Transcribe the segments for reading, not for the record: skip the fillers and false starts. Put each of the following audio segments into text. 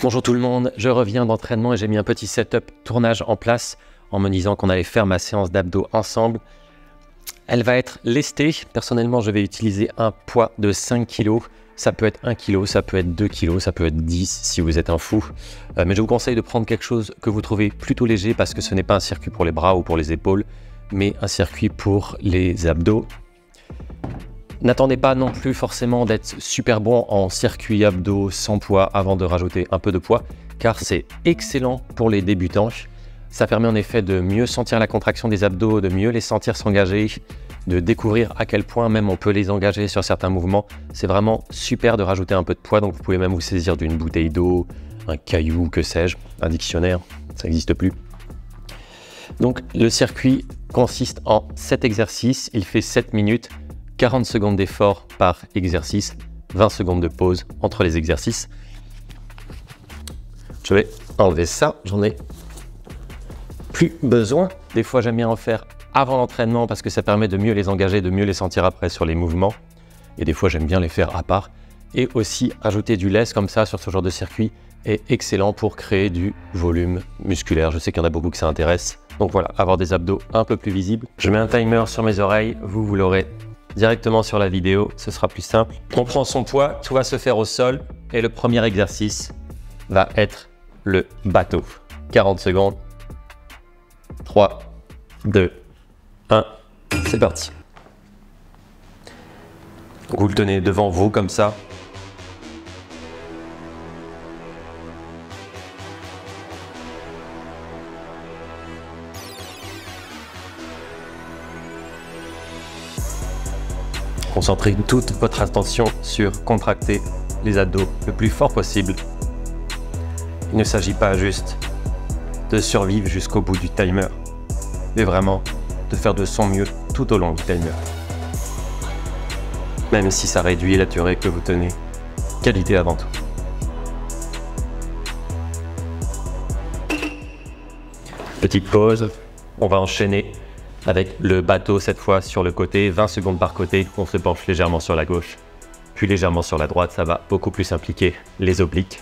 Bonjour tout le monde, je reviens d'entraînement et j'ai mis un petit setup tournage en place en me disant qu'on allait faire ma séance d'abdos ensemble. Elle va être lestée. Personnellement, je vais utiliser un poids de 5 kg. Ça peut être 1 kg, ça peut être 2 kg, ça peut être 10 si vous êtes un fou. Mais je vous conseille de prendre quelque chose que vous trouvez plutôt léger parce que ce n'est pas un circuit pour les bras ou pour les épaules, mais un circuit pour les abdos. N'attendez pas non plus forcément d'être super bon en circuit abdos sans poids avant de rajouter un peu de poids, car c'est excellent pour les débutants. Ça permet en effet de mieux sentir la contraction des abdos, de mieux les sentir s'engager, de découvrir à quel point même on peut les engager sur certains mouvements. C'est vraiment super de rajouter un peu de poids, donc vous pouvez même vous saisir d'une bouteille d'eau, un caillou, que sais-je, un dictionnaire, ça n'existe plus. Donc le circuit consiste en 7 exercices, il fait 7 minutes, 40 secondes d'effort par exercice, 20 secondes de pause entre les exercices. Je vais enlever ça, j'en ai plus besoin. Des fois, j'aime bien en faire avant l'entraînement parce que ça permet de mieux les engager, de mieux les sentir après sur les mouvements. Et des fois, j'aime bien les faire à part. Et aussi, ajouter du lest comme ça sur ce genre de circuit est excellent pour créer du volume musculaire. Je sais qu'il y en a beaucoup que ça intéresse. Donc voilà, avoir des abdos un peu plus visibles. Je mets un timer sur mes oreilles, vous l'aurez directement sur la vidéo, ce sera plus simple. On prend son poids, tout va se faire au sol et le premier exercice va être le bateau. 40 secondes. 3, 2, 1, c'est parti. Vous le tenez devant vous comme ça. Concentrez toute votre attention sur contracter les abdos le plus fort possible. Il ne s'agit pas juste de survivre jusqu'au bout du timer, mais vraiment de faire de son mieux tout au long du timer. Même si ça réduit la durée que vous tenez, qualité avant tout. Petite pause, on va enchaîner avec le bateau cette fois sur le côté, 20 secondes par côté, on se penche légèrement sur la gauche, puis légèrement sur la droite, ça va beaucoup plus impliquer les obliques.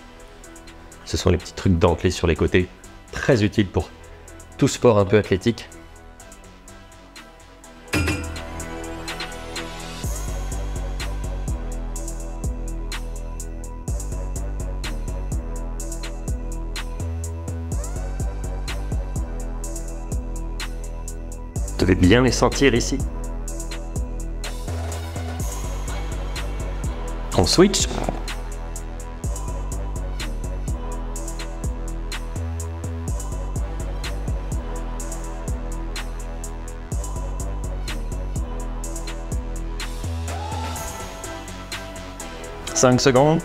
Ce sont les petits trucs dentelés sur les côtés, très utiles pour tout sport un peu athlétique. Vous devez bien les sentir ici. On switch. Cinq secondes.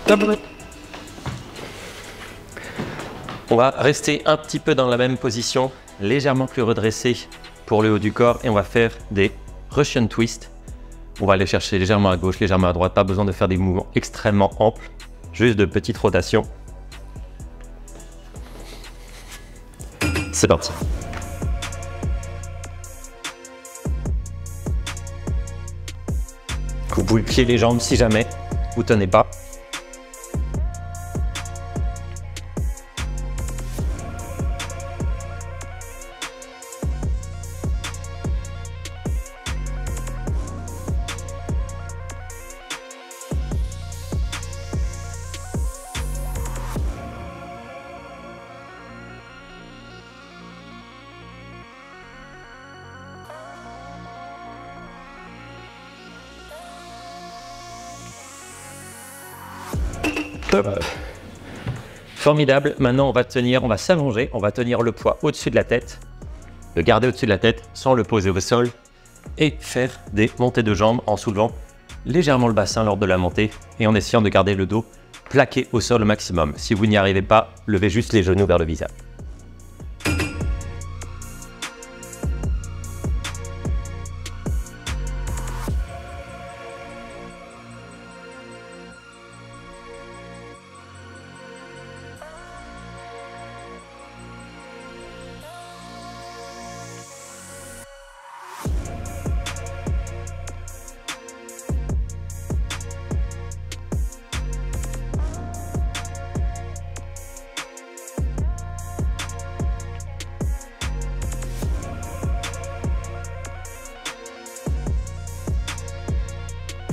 Top. On va rester un petit peu dans la même position, légèrement plus redressé pour le haut du corps et on va faire des Russian twists. On va aller chercher légèrement à gauche, légèrement à droite, pas besoin de faire des mouvements extrêmement amples, juste de petites rotations. C'est parti. Vous pouvez plier les jambes si jamais vous tenez pas. Top. Formidable. Maintenant, on va s'allonger, on va tenir le poids au-dessus de la tête, le garder au-dessus de la tête sans le poser au sol et faire des montées de jambes en soulevant légèrement le bassin lors de la montée et en essayant de garder le dos plaqué au sol au maximum. Si vous n'y arrivez pas, levez juste les genoux vers le visage.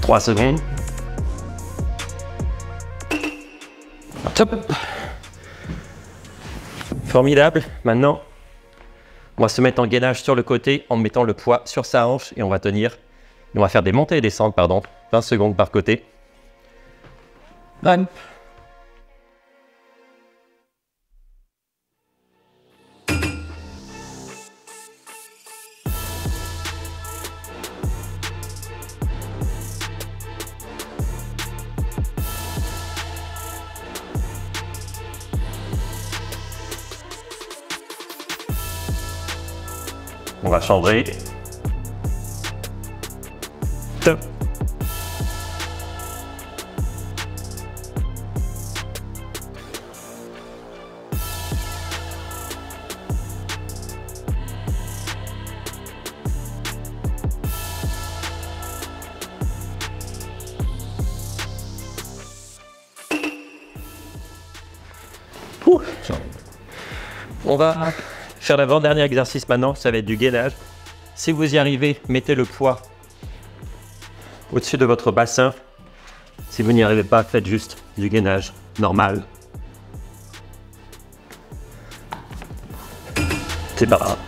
3 secondes. Top. Formidable. Maintenant, on va se mettre en gainage sur le côté en mettant le poids sur sa hanche et on va tenir. On va faire des montées et descentes, pardon. 20 secondes par côté. Hop. On va changer. Top. Ouh. On va faire l'avant-dernier exercice maintenant, ça va être du gainage. Si vous y arrivez, mettez le poids au-dessus de votre bassin. Si vous n'y arrivez pas, faites juste du gainage normal. C'est pas grave.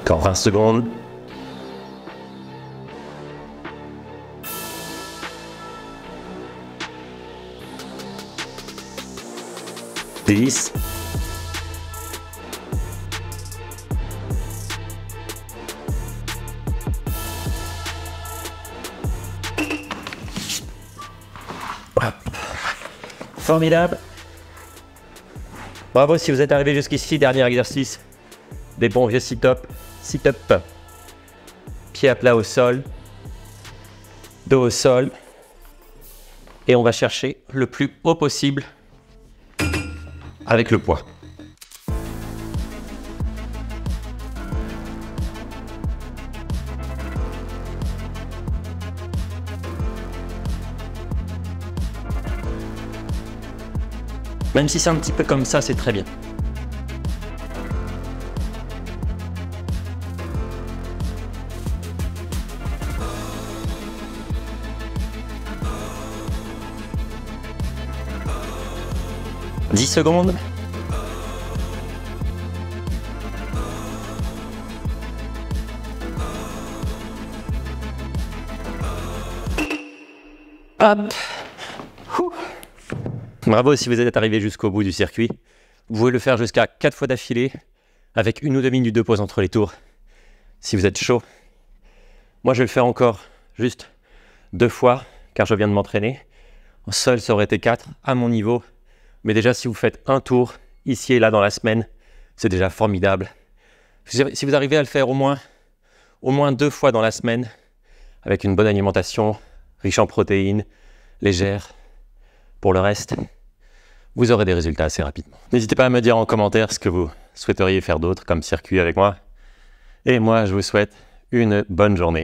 Encore 20 secondes. Dix. Formidable. Bravo si vous êtes arrivé jusqu'ici. Dernier exercice. Des bons vieux sit-up. Sit-up. Pied à plat au sol. Dos au sol. Et on va chercher le plus haut possible avec le poids. Même si c'est un petit peu comme ça, c'est très bien. « 10 secondes. Hop. Bravo si vous êtes arrivé jusqu'au bout du circuit. Vous pouvez le faire jusqu'à 4 fois d'affilée avec 1 ou 2 minutes de pause entre les tours. Si vous êtes chaud. Moi je vais le faire encore juste 2 fois car je viens de m'entraîner. Au sol ça aurait été 4 à mon niveau. Mais déjà, si vous faites un tour, ici et là dans la semaine, c'est déjà formidable. Si vous arrivez à le faire au moins 2 fois dans la semaine, avec une bonne alimentation, riche en protéines, légère, pour le reste, vous aurez des résultats assez rapidement. N'hésitez pas à me dire en commentaire ce que vous souhaiteriez faire d'autre comme circuit avec moi. Et moi, je vous souhaite une bonne journée.